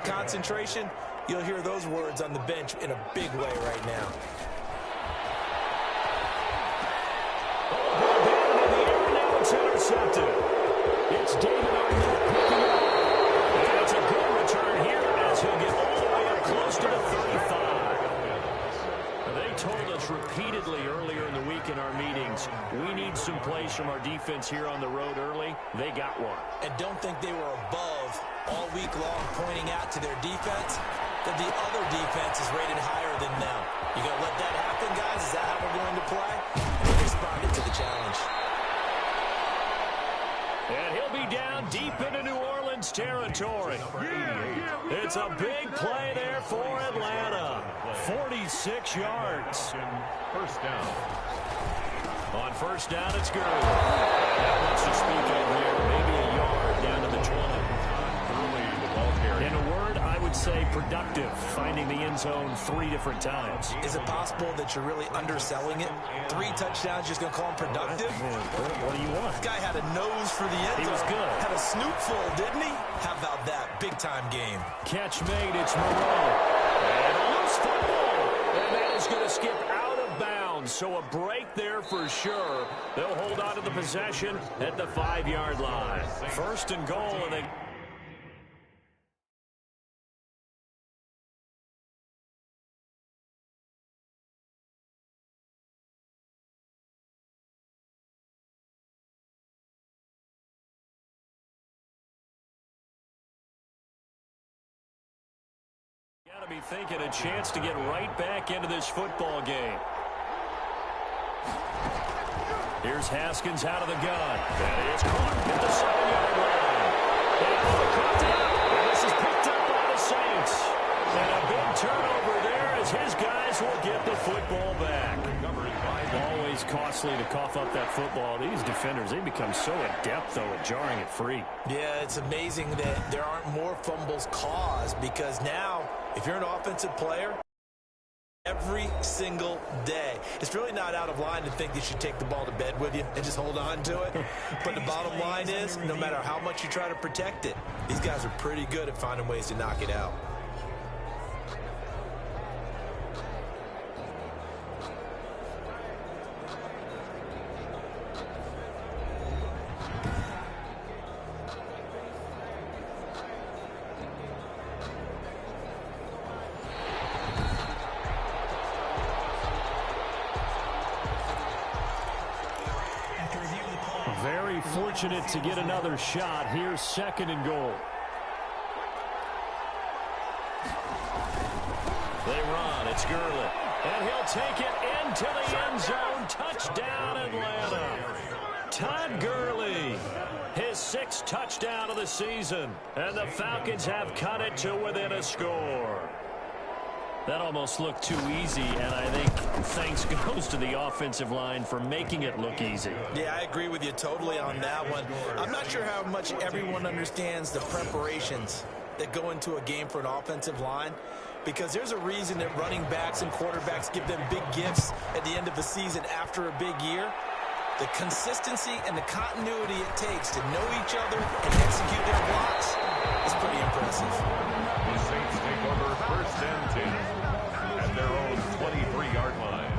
concentration, you'll hear those words on the bench in a big way right now. It's intercepted. It's David Arnett picking up. And it's a good return here as he'll get all the way up close to the 35. They told us repeatedly earlier in the week in our meetings, we need some plays from our defense here on the road early. They got one. And don't think they were above all week long pointing out to their defense that the other defense is rated higher than them. You going to let that happen, guys? Is that how we're going to play? And they responded to the challenge. And he'll be down deep into New Orleans territory. It's a big play there for Atlanta. 46 yards. First down. On first down, it's Gurley. That wants to speak up here. Maybe a yard down to the 20. In a word, I would say productive, finding the end zone 3 different times. Is it possible that you're really underselling it? 3 touchdowns, just going to call him productive? What do you want? This guy had a nose for the end zone. He was good. Had a snootful, didn't he? How about that? Big-time game. Catch made, it's Moreau. And a loose football. And that is going to skip out of bounds. So a break there for sure. They'll hold on to the possession at the 5-yard line. First and goal, and they... Got to be thinking a chance to get right back into this football game. Here's Haskins out of the gun. And it's caught at the 7-yard line. And this is picked up by the Saints. And a big turnover there as his guys will get the football back. Always costly to cough up that football. These defenders, they become so adept, though, at jarring it free. Yeah, it's amazing that there aren't more fumbles caused because now, if you're an offensive player, every single day, it's really not out of line to think you should take the ball to bed with you and just hold on to it. But the bottom line is, no matter how much you try to protect it, these guys are pretty good at finding ways to knock it out. Very fortunate to get another shot. Here's second and goal. They run. It's Gurley. And he'll take it into the end zone. Touchdown, Atlanta. Todd Gurley. His 6th touchdown of the season. And the Falcons have cut it to within a score. That almost looked too easy, and I think thanks goes to the offensive line for making it look easy. Yeah, I agree with you totally on that one. I'm not sure how much everyone understands the preparations that go into a game for an offensive line, because there's a reason that running backs and quarterbacks give them big gifts at the end of the season after a big year. The consistency and the continuity it takes to know each other and execute their blocks is pretty impressive. The Saints take over first and 10 at their own 23-yard line.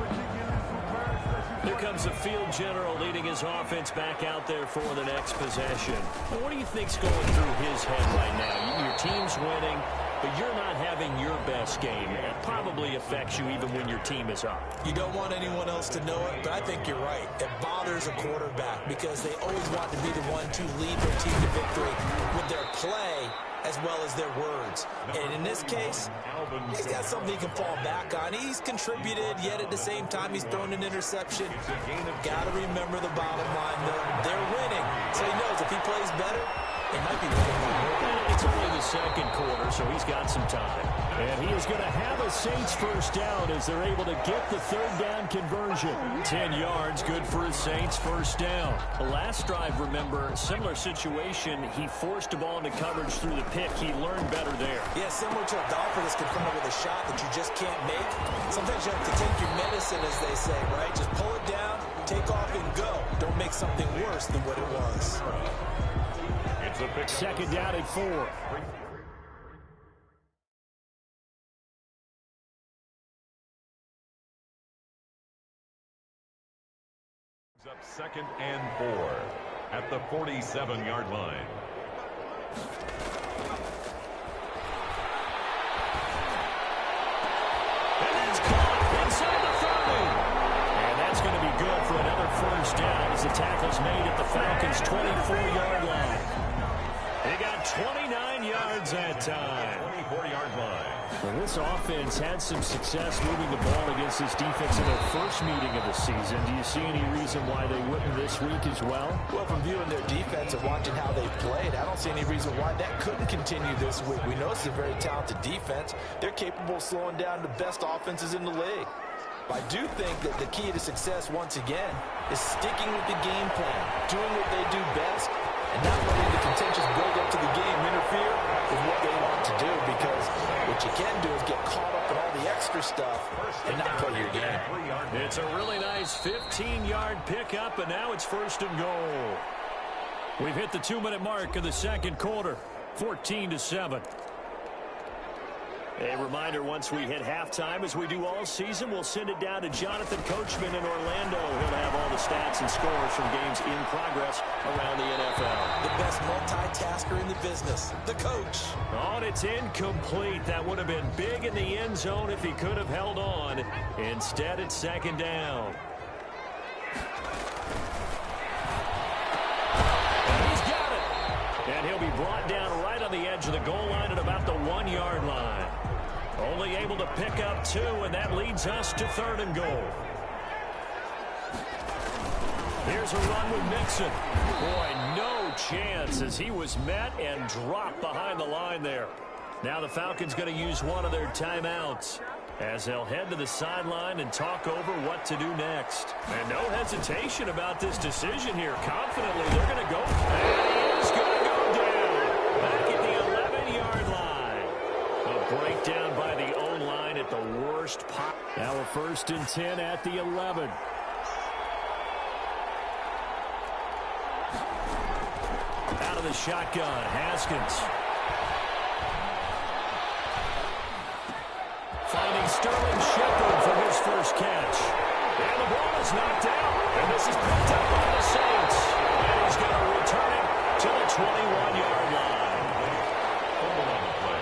Here comes the field general leading his offense back out there for the next possession. What do you think's going through his head right now? Your team's winning, but you're not having your best game. It probably affects you even when your team is up. You don't want anyone else to know it, but I think you're right. It bothers a quarterback because they always want to be the one to lead their team to victory with their play as well as their words. And in this case, he's got something he can fall back on. He's contributed, yet at the same time he's thrown an interception. Got to remember the bottom line, though. They're winning, so he knows if he plays better, they might be winning more. It's only the second quarter, so he's got some time. And he is going to have a Saints first down as they're able to get the third down conversion. 10 yards, good for a Saints first down. The last drive, remember, similar situation. He forced the ball into coverage through the pick. He learned better there. Yeah, similar to a golfer that's going to come up with a shot that you just can't make. Sometimes you have to take your medicine, as they say, right? Just pull it down, take off, and go. Don't make something worse than what it was. Second down at 4. Up 2nd and 4 at the 47-yard line. And that's caught inside the 30. And that's going to be good for another first down as the tackle's made at the Falcons' 24-yard line. They got 29 yards that time. 24-yard line. Well, this offense had some success moving the ball against this defense in their first meeting of the season. Do you see any reason why they wouldn't this week as well? Well, from viewing their defense and watching how they played, I don't see any reason why that couldn't continue this week. We know it's a very talented defense. They're capable of slowing down the best offenses in the league. But I do think that the key to success, once again, is sticking with the game plan, doing what they do best, and not letting the contentious build-up to the game interfere with what they want to do, because what you can do is get caught up in all the extra stuff and not play your game. It's a really nice 15-yard pickup, and now it's 1st and goal. We've hit the 2-minute mark of the second quarter, 14-7. A reminder, once we hit halftime, as we do all season, we'll send it down to Jonathan Coachman in Orlando. He'll have all the stats and scores from games in progress around the NFL. The best multitasker in the business, the coach. Oh, and it's incomplete. That would have been big in the end zone if he could have held on. Instead, it's 2nd down. And he's got it. And he'll be brought down right on the edge of the goal line at about the 1-yard line. Only able to pick up 2, and that leads us to 3rd and goal. Here's a run with Mixon. Boy, no chance as he was met and dropped behind the line there. Now the Falcons going to use one of their timeouts as they'll head to the sideline and talk over what to do next. And no hesitation about this decision here. Confidently, they're going to go. And he is going to go down back at the 11-yard line. A breakdown by the O-line at the worst pop. Now a 1st and 10 at the 11. Out of the shotgun, Haskins. Finding Sterling Shepard for his first catch. And the ball is knocked out. And this is picked up by the Saints. And he's going to return it to the 21-yard line.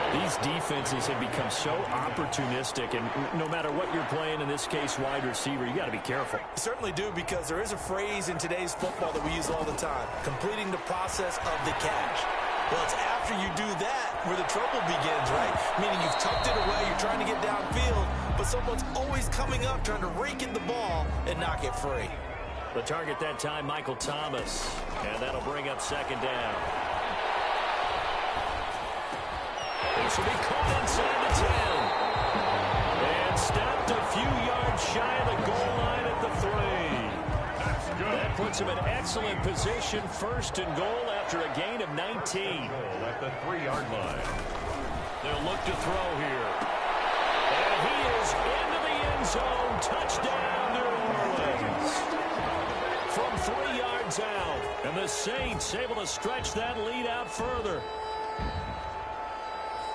These defenses have become so opportunistic, and no matter what you're playing, in this case wide receiver, you got to be careful. Certainly do, because there is a phrase in today's football that we use all the time: completing the process of the catch. Well, it's after you do that where the trouble begins, right? Meaning you've tucked it away, you're trying to get downfield, but someone's always coming up trying to rake in the ball and knock it free. The target that time, Michael Thomas, and that'll bring up 2nd down. This will be caught inside the 10. And stopped a few yards shy of the goal line at the 3. That puts him in excellent position, 1st and goal after a gain of 19. At the 3-yard line. They'll look to throw here. And he is into the end zone. Touchdown, New Orleans. From 3 yards out. And the Saints able to stretch that lead out further.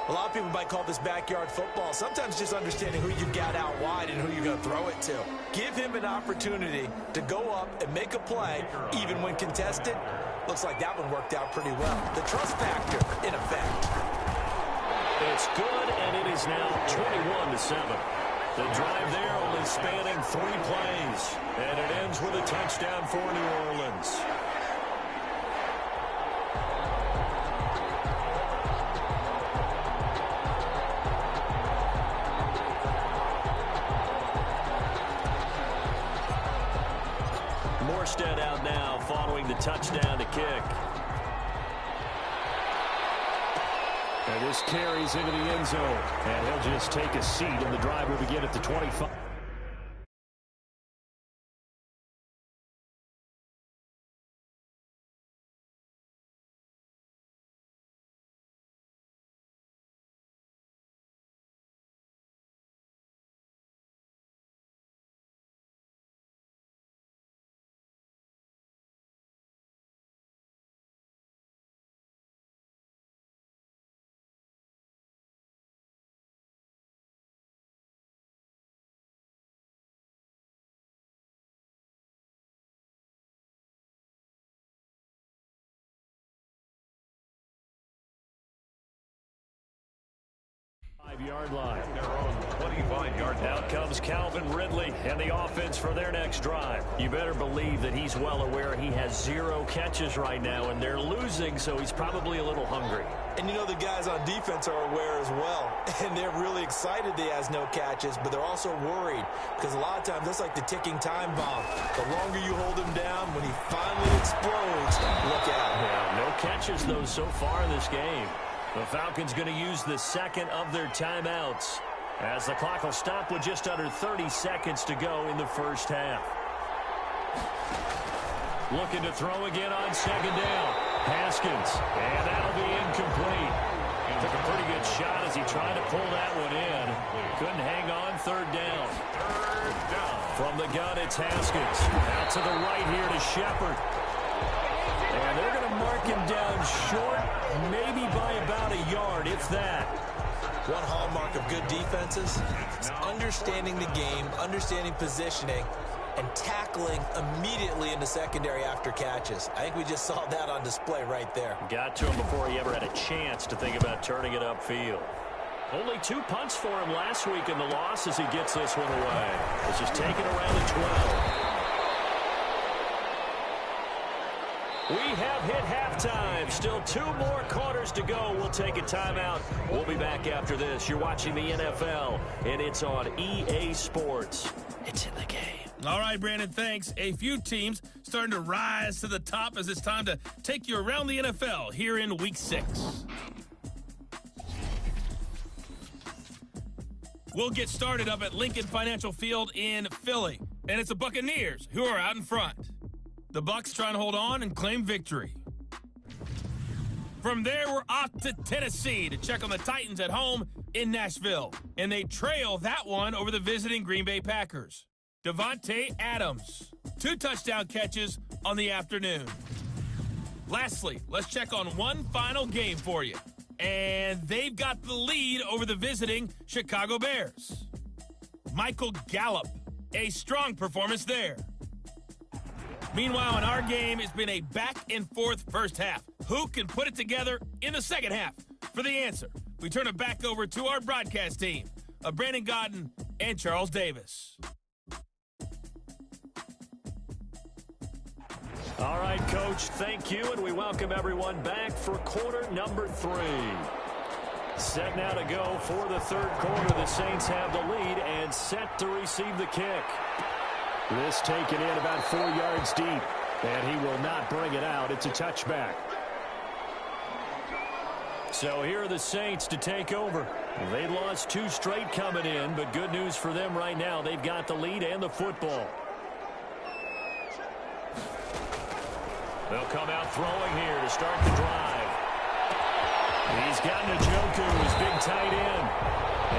A lot of people might call this backyard football. Sometimes just understanding who you've got out wide and who you're going to throw it to. Give him an opportunity to go up and make a play, even when contested. Looks like that one worked out pretty well. The trust factor, in effect. It's good, and it is now 21-7. The drive there only spanning 3 plays. And it ends with a touchdown for New Orleans. Morstead out now following the touchdown to kick. And this carries into the end zone. And he'll just take a seat, and the drive will begin at the 25. 25-yard line. Their own 25-yard line. Out comes Calvin Ridley and the offense for their next drive. You better believe that he's well aware he has 0 catches right now, and they're losing, so he's probably a little hungry. And you know the guys on defense are aware as well. And they're really excited he has no catches, but they're also worried because a lot of times that's like the ticking time bomb. The longer you hold him down, when he finally explodes, look out. Yeah, no catches, though, so far in this game. The Falcons going to use the second of their timeouts as the clock will stop with just under 30 seconds to go in the first half. Looking to throw again on second down. Haskins, and that'll be incomplete. Took a pretty good shot as he tried to pull that one in. Couldn't hang on. Third down. From the gun, it's Haskins. Out to the right here to Shepard. And they're going to mark him down short, maybe by about a yard, if that. One hallmark of good defenses is understanding the game, understanding positioning, and tackling immediately in the secondary after catches. I think we just saw that on display right there. Got to him before he ever had a chance to think about turning it upfield. Only 2 punts for him last week in the loss as he gets this one away. It's just taken around the 12. We have hit halftime. Still 2 more quarters to go. We'll take a timeout. We'll be back after this. You're watching the NFL, and it's on EA Sports. It's in the game. All right, Brandon, thanks. A few teams starting to rise to the top as it's time to take you around the NFL here in Week 6. We'll get started up at Lincoln Financial Field in Philly, and it's the Buccaneers who are out in front. The Bucs trying to hold on and claim victory. From there, we're off to Tennessee to check on the Titans at home in Nashville, and they trail that one over the visiting Green Bay Packers. Devontae Adams, 2 touchdown catches on the afternoon. Lastly, let's check on one final game for you. And they've got the lead over the visiting Chicago Bears. Michael Gallup, a strong performance there. Meanwhile, in our game, it's been a back-and-forth first half. Who can put it together in the second half? For the answer, we turn it back over to our broadcast team of Brandon Godden and Charles Davis. All right, Coach, thank you, and we welcome everyone back for quarter number 3. Set now to go for the third quarter. The Saints have the lead and set to receive the kick. This taken in about 4 yards deep, and he will not bring it out. It's a touchback. So here are the Saints to take over. They lost 2 straight coming in, but good news for them right now. They've got the lead and the football. They'll come out throwing here to start the drive. He's got Njoku, his big tight end.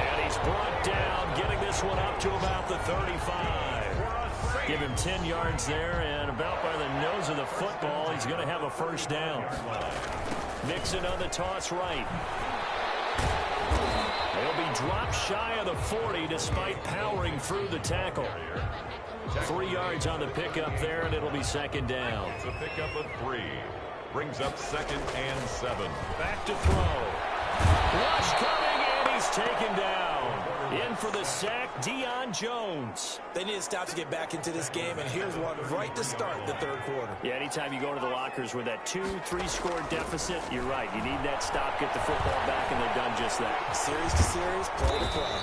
And he's brought down, getting this one up to about the 35. Give him 10 yards there, and about by the nose of the football, he's going to have a first down. Mixon on the toss right. He'll be dropped shy of the 40 despite powering through the tackle. 3 yards on the pickup there, and it'll be second down. It's a pickup of 3. Brings up 2nd and 7. Back to throw. Rush coming, and he's taken down. In for the sack, Deion Jones. They need to stop to get back into this game, and here's one right to start the third quarter. Yeah, anytime you go to the lockers with that 2-3 score deficit, you're right. You need that stop, get the football back, and they've done just that. Series to series, play to play.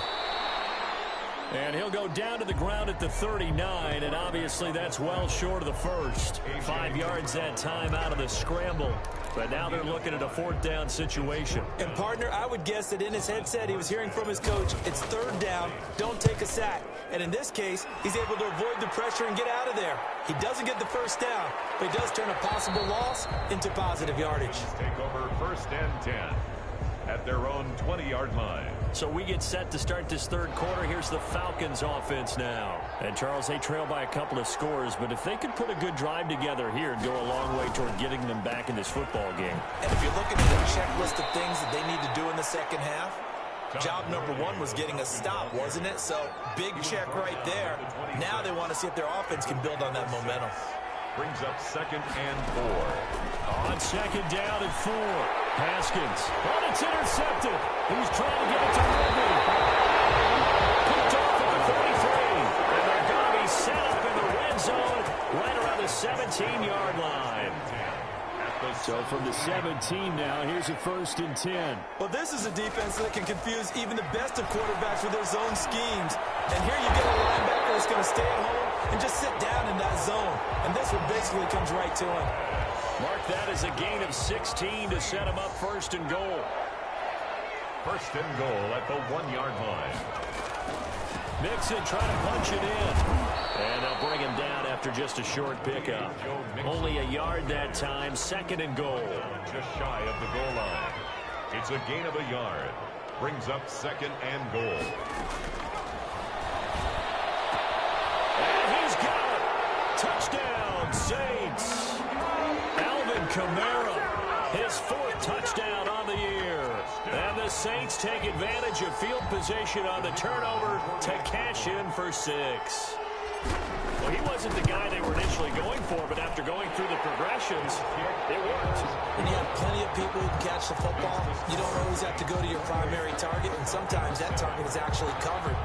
And he'll go down to the ground at the 39, and obviously that's well short of the first. 5 yards that time out of the scramble. But now they're looking at a 4th down situation. And, partner, I would guess that in his headset he was hearing from his coach, it's 3rd down, don't take a sack. And in this case, he's able to avoid the pressure and get out of there. He doesn't get the first down, but he does turn a possible loss into positive yardage. Take over 1st and 10 at their own 20-yard line. So we get set to start this third quarter. Here's the Falcons offense now. And, Charles, they trail by a couple of scores, but if they could put a good drive together here, it'd go a long way toward getting them back in this football game. And if you're looking at the checklist of things that they need to do in the second half, job number 1 was getting a stop, wasn't it? So, big check right there. Now they want to see if their offense can build on that momentum. Brings up 2nd and 4. On second down and 4. Haskins. Oh, it's intercepted. He's trying to get it to Ridley. 17-yard line. So from the 17 now, here's a 1st and 10. Well, this is a defense that can confuse even the best of quarterbacks with their zone schemes. And here you get a linebacker that's going to stay at home and just sit down in that zone. And this one basically comes right to him. Mark that as a gain of 16 to set him up 1st and goal. 1st and goal at the 1-yard line. Mixon trying to punch it in. And they'll bring him down after just a short pickup. Only a yard that time, 2nd and goal. Just shy of the goal line. It's a gain of a yard. Brings up 2nd and goal. And he's got it. Touchdown, Saints. Alvin Kamara, his 4th touchdown on the year. And the Saints take advantage of field position on the turnover to cash in for 6. Well, he wasn't the guy they were initially going for, but after going through the progressions, it worked. When you have plenty of people who can catch the football, you don't always have to go to your primary target, and sometimes that target is actually covered.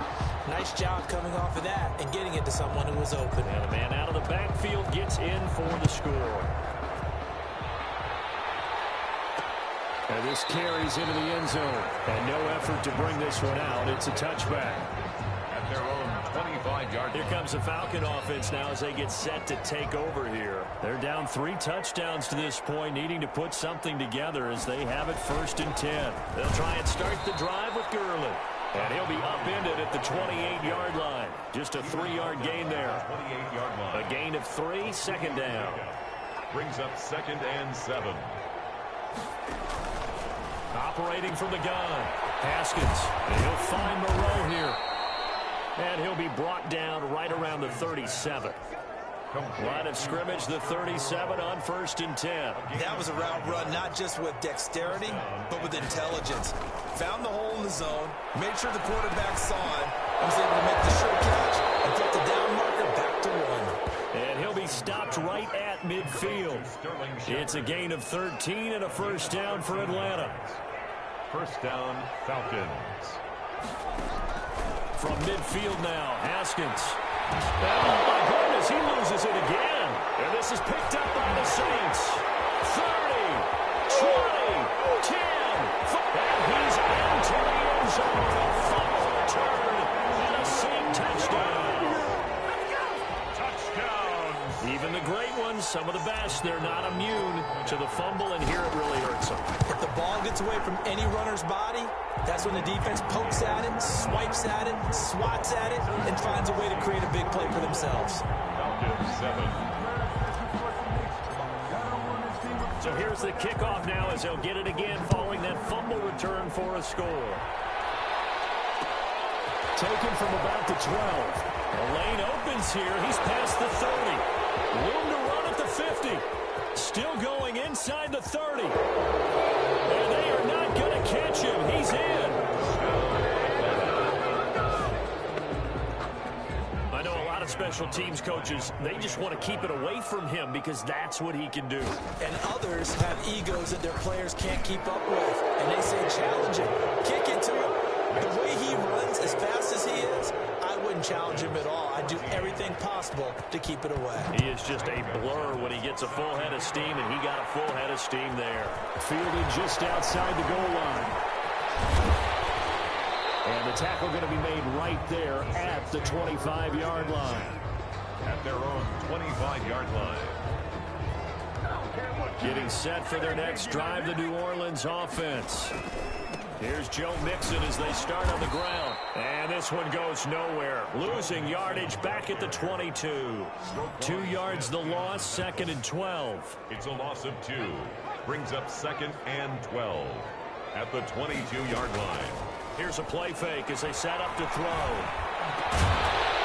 Nice job coming off of that and getting it to someone who was open. And the man out of the backfield gets in for the score. And this carries into the end zone. And no effort to bring this one out. It's a touchback. At their own 25-yard. Here comes the Falcon offense now as they get set to take over here. They're down 3 touchdowns to this point, needing to put something together as they have it 1st and 10. They'll try and start the drive with Gurley. And he'll be upended at the 28-yard line. Just a 3-yard gain there. 28-yard line. A gain of 3, 2nd down. Brings up 2nd and 7. Operating from the gun, Haskins, and he'll find Moreau here. And he'll be brought down right around the 37. Line of scrimmage, the 37 on 1st and 10. That was a route run not just with dexterity, but with intelligence. Found the hole in the zone, made sure the quarterback saw him, and was able to make the sure catch and put the down marker back to 1. And he'll be stopped right at midfield. It's a gain of 13 and a 1st down for Atlanta. 1st down, Falcons. From midfield now, Haskins. Oh, my goodness, he loses it again. And this is picked up by the Saints. 30, 20, 10. And he's into the end zone. A final return and a Saint touchdown. Even the great ones, some of the best, they're not immune to the fumble, and here it really hurts them. If the ball gets away from any runner's body, that's when the defense pokes at it, swipes at it, swats at it, and finds a way to create a big play for themselves. So here's the kickoff now as they'll get it again following that fumble return for a score. Taken from about the 12. The lane opens here. He's past the 30. Room to run at the 50. Still going inside the 30. And they are not going to catch him. He's in. I know a lot of special teams coaches, they just want to keep it away from him because that's what he can do. And others have egos that their players can't keep up with. And they say challenge him. Kick it to him. The way he runs as fast as he is, I wouldn't challenge him at all. I'd do everything possible to keep it away. He is just a blur when he gets a full head of steam, and he got a full head of steam there. Fielded just outside the goal line. And the tackle going to be made right there at the 25-yard line. At their own 25-yard line. Getting set for their next drive, the New Orleans offense. Here's Joe Mixon as they start on the ground. And this one goes nowhere. Losing yardage back at the 22. 2 yards the loss, 2nd and 12. It's a loss of 2. Brings up 2nd and 12. At the 22-yard line. Here's a play fake as they set up to throw.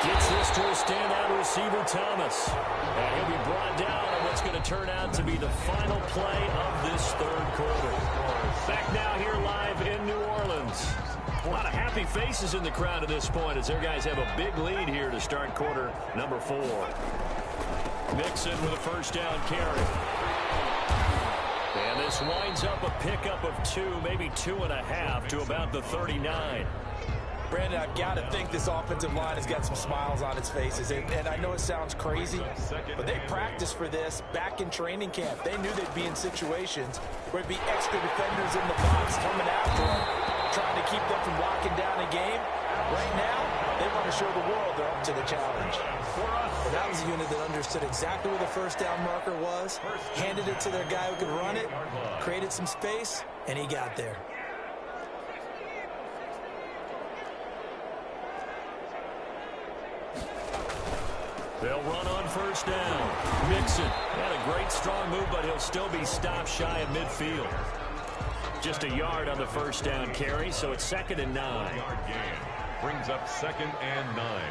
Gets this to a standout receiver, Thomas. And he'll be brought down on what's going to turn out to be the final play of this 3rd quarter. Back now here live in New Orleans. A lot of happy faces in the crowd at this point as their guys have a big lead here to start quarter number 4. Mixon with a 1st down carry. And this winds up a pickup of 2, maybe 2.5 to about the 39. Brandon, I've got to think this offensive line has got some smiles on its faces. And I know it sounds crazy, but they practiced for this back in training camp. They knew they'd be in situations where it'd be extra defenders in the box coming after them, trying to keep them from locking down a game. Right now, they want to show the world they're up to the challenge. But that was a unit that understood exactly where the first down marker was, handed it to their guy who could run it, created some space, and he got there. They'll run on first down. Mixon had a great strong move, but he'll still be stopped shy of midfield. Just a yard on the first down carry, so it's 2nd and 9. Brings up 2nd and 9.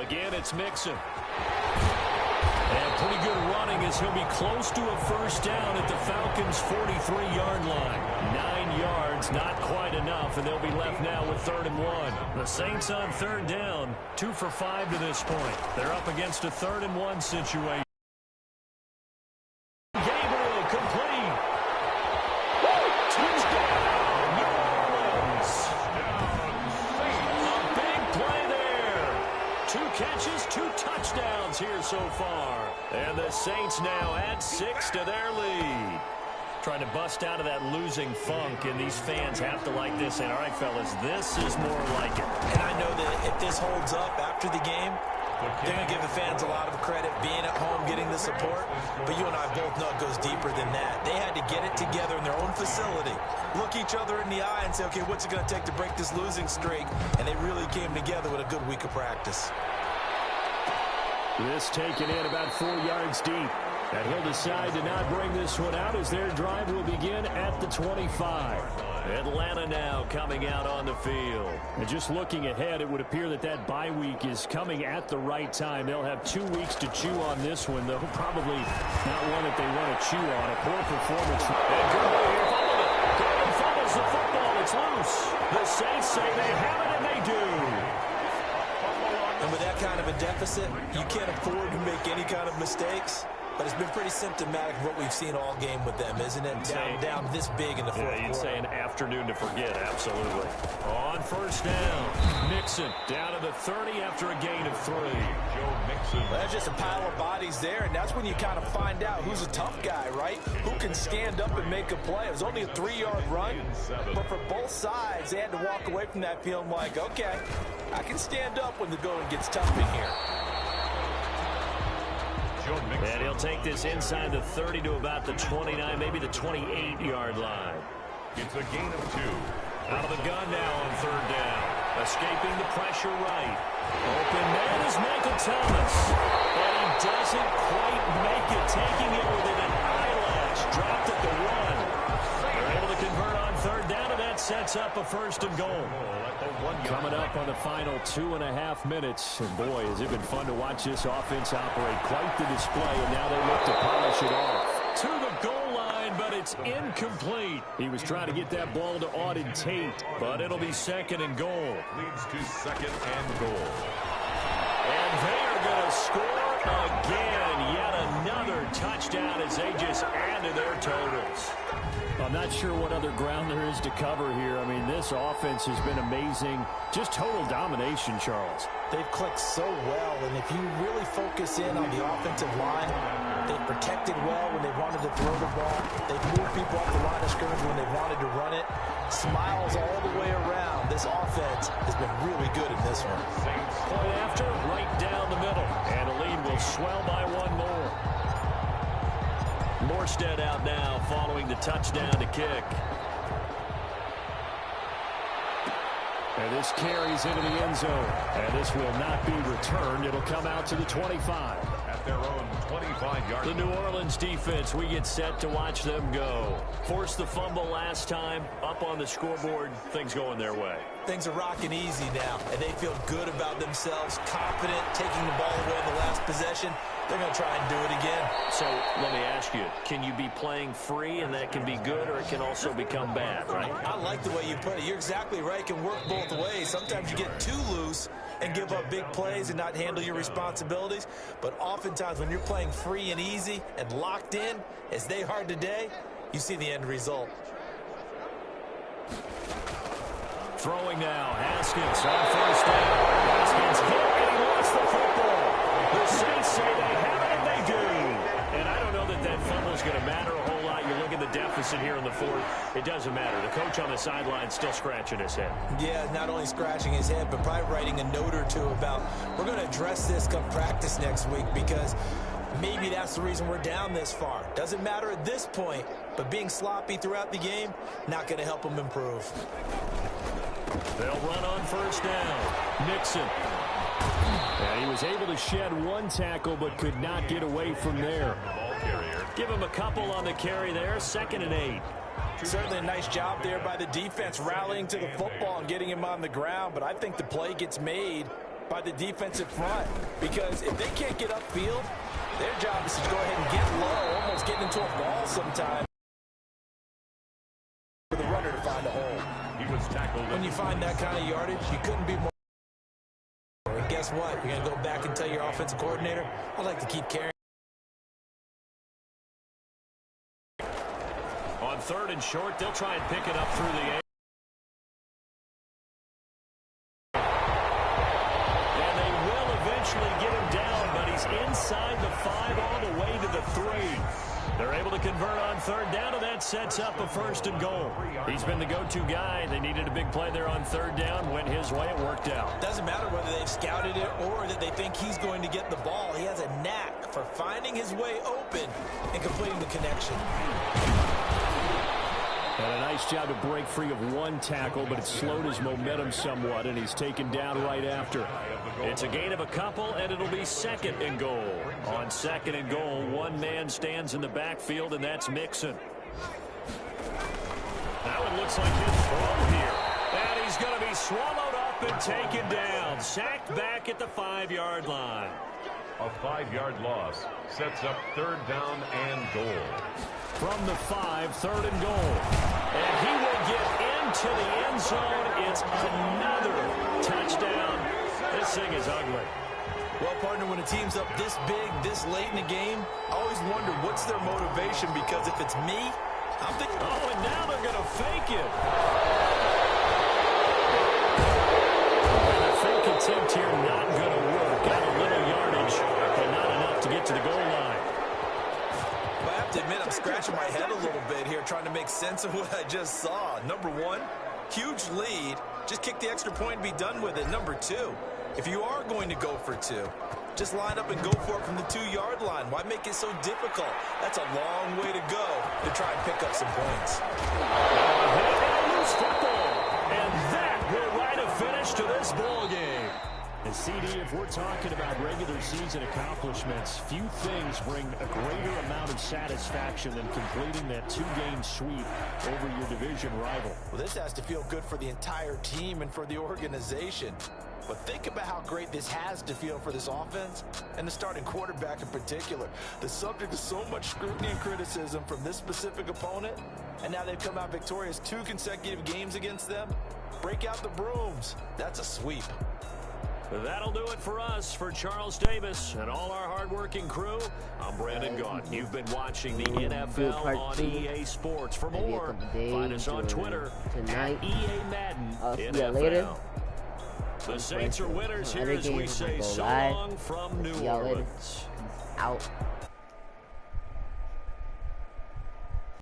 Again, it's Mixon. And pretty good running as he'll be close to a first down at the Falcons' 43-yard line. 9 yards, not quite enough, and they'll be left now with 3rd and 1. The Saints on 3rd down, 2 for 5 to this point. They're up against a 3rd and 1 situation. Gabriel complete. Touchdown, New Orleans. A big play there. 2 catches, 2 touchdowns here so far. And the Saints now add 6 to their lead. Trying to bust out of that losing funk, and these fans have to like this. And all right, fellas, this is more like it. And I know that if this holds up after the game, they're going to give the fans a lot of credit being at home, getting the support. But you and I both know it goes deeper than that. They had to get it together in their own facility, look each other in the eye and say, okay, what's it going to take to break this losing streak? And they really came together with a good week of practice. This taken in about 4 yards deep. And he'll decide to not bring this one out as their drive will begin at the 25. Atlanta now coming out on the field. And just looking ahead, it would appear that that bye week is coming at the right time. They'll have 2 weeks to chew on this one, though probably not one that they want to chew on. A poor performance. And Gurley here fumbles the football. It's loose. The Saints say they have it, and they do. And with that kind of a deficit, you can't afford to make any kind of mistakes. But it's been pretty symptomatic of what we've seen all game with them, isn't it? Down this big in the fourth quarter. You'd say an afternoon to forget, absolutely. On first down, Mixon down to the 30 after a gain of 3. Joe Mixon. Well, that's just a pile of bodies there, and that's when you kind of find out who's a tough guy, right? Who can stand up and make a play. It was only a 3-yard run, but for both sides, they had to walk away from that feeling like, okay, I can stand up when the going gets tough in here. And he'll take this inside the 30 to about the 29, maybe the 28-yard line. It's a gain of 2. Out of the gun now on 3rd down. Escaping the pressure right. Open man is Michael Thomas. And he doesn't quite make it, taking it within an eyelash. Dropped at the 1. They're able to convert on 3rd down, and that sets up a 1st and goal. Coming up on the final 2.5 minutes. And boy, has it been fun to watch this offense operate. Quite the display, and now they look to polish it off. To the goal line, but it's incomplete. He was trying to get that ball to Auden Tate, but it'll be 2nd and goal. Leads to 2nd and goal. And they are going to score again. Yet another touchdown as they just add to their totals. I'm not sure what other ground there is to cover here. I mean, this offense has been amazing. Just total domination, Charles. They've clicked so well, and if you really focus in on the offensive line, they've protected well when they wanted to throw the ball. They've moved people off the line of scrimmage when they wanted to run it. Smiles all the way around. This offense has been really good in this one. Point after, right down the middle. And the lead will swell by 1 more. Morstead out now following the touchdown to kick. And this carries into the end zone. And this will not be returned. It'll come out to the 25. At their own 25-yard line. The New Orleans defense, we get set to watch them go. Forced the fumble last time. Up on the scoreboard. Things going their way. Things are rocking easy now. And they feel good about themselves. Confident, taking the ball away in the last possession. They're going to try and do it again. So let me ask you, can you be playing free and that can be good, or it can also become bad, right? I like the way you put it. You're exactly right. It can work both ways. Sometimes you get too loose and give up big plays and not handle your responsibilities. But oftentimes when you're playing free and easy and locked in, as they are today, you see the end result. Throwing now, Haskins on first down. Haskins hit, and he lost the football. The Saints say they have it, and they do. And I don't know that that fumble is going to matter a whole lot. You look at the deficit here in the fourth, it doesn't matter. The coach on the sideline still scratching his head. Yeah, not only scratching his head, but probably writing a note or two about, we're going to address this come practice next week, because maybe that's the reason we're down this far. Doesn't matter at this point, but being sloppy throughout the game, not going to help them improve. They'll run on first down. Nixon. And he was able to shed one tackle, but could not get away from there. Give him a couple on the carry there. 2nd and 8. Certainly a nice job there by the defense, rallying to the football and getting him on the ground. But I think the play gets made by the defensive front, because if they can't get upfield, their job is to go ahead and get low, almost getting into a ball sometime for the runner to find a hole. He was tackled. When you find that kind of yardage, you couldn't be more. And guess what? You're going to go back and tell your offensive coordinator, I'd like to keep carrying. On 3rd and short, they'll try and pick it up through the air. And they will eventually get him down, but he's inside the 5 all the way to the 3. They're able to convert on 3rd down, and that sets up a 1st and goal. He's been the go-to guy. They needed a big play there on 3rd down. Went his way. It worked out. Doesn't matter whether they've scouted it or that they think he's going to get the ball. He has a knack for finding his way open and completing the connection. And a nice job to break free of one tackle, but it slowed his momentum somewhat, and he's taken down right after. It's a gain of a couple, and it'll be 2nd and goal. On 2nd and goal, one man stands in the backfield, and that's Mixon. Now it looks like his throw here. And he's going to be swallowed up and taken down. Sacked back at the 5-yard line. A 5-yard loss sets up 3rd down and goal. From the 5, 3rd and goal. And he will get into the end zone. It's another touchdown. This thing is ugly. Well, partner, when a team's up this big, this late in the game, I always wonder what's their motivation, because if it's me, I'm thinking, oh, and now they're going to fake it. And the fake attempt here not going to work. Got a little yardage, but not enough to get to the goal line. I have to admit, I'm scratching my head a little bit here trying to make sense of what I just saw. Number 1, huge lead. Just kick the extra point and be done with it. Number 2, if you are going to go for 2, just line up and go for it from the 2-yard line. Why make it so difficult? That's a long way to go to try and pick up some points. And loose football. And that will write a finish to this ball game. And CD, if we're talking about regular season accomplishments, few things bring a greater amount of satisfaction than completing that 2-game sweep over your division rival. Well, this has to feel good for the entire team and for the organization. But think about how great this has to feel for this offense and the starting quarterback in particular. The subject of so much scrutiny and criticism from this specific opponent, and now they've come out victorious 2 consecutive games against them. Break out the brooms. That's a sweep. That'll do it for us. For Charles Davis and all our hardworking crew, I'm Brandon Gaughan. You've been watching the NFL on EA Sports. For more, find us on Twitter at EA Madden NFL. Later. The Saints are winners here as we say so long from New Orleans. Out.